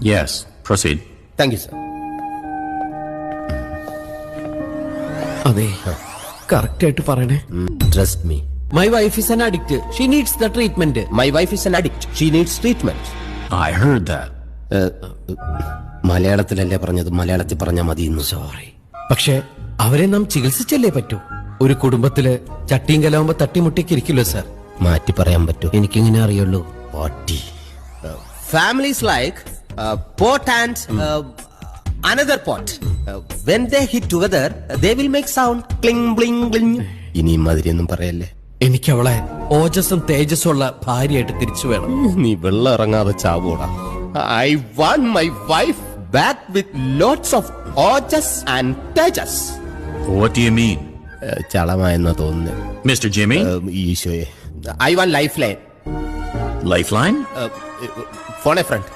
Yes, proceed. Thank you sir. അതെ, correct ആയിട്ട് പറയണേ. Trust me. My wife is an addict. She needs the treatment. My wife is an addict. She needs treatment. I heard that. മലയാളത്തിലല്ലേ പറഞ്ഞത്, മലയാളത്തിൽ പറഞ്ഞാൽ മതി. Sorry. പക്ഷെ അവരെ നാം ചികിത്സിച്ചല്ലേ പറ്റൂ. ഒരു കുടുംബത്തില് ചട്ടിയും കലാവുമ്പോ തട്ടിമുട്ടിക്ക് ഇരിക്കില്ലോ സാർ. മാറ്റി പറയാൻ പറ്റൂ. എനിക്കിങ്ങനെ അറിയുള്ളൂ. പാട്ടി. Families like pot and another pot. When they hit together, they will make sound cling bling bling. ഇനി മതിരിയൊന്നും പറയല്ലേ. എനിക്ക് അവളെ ഓജസ്സും തേജസ്സും ഉള്ള ഭാര്യയായിട്ട് തിരിച്ചു വേണം. നീ വെള്ളം ഇറങ്ങാതെ ചാവൂടാ. I want my wife back with lots of ojas and tejas. What do you mean? ചളമായെന്നാ തോന്നുന്നത്. Mr. Jimmy? ഈശോയെ. I want lifeline. Lifeline? Phone a friend.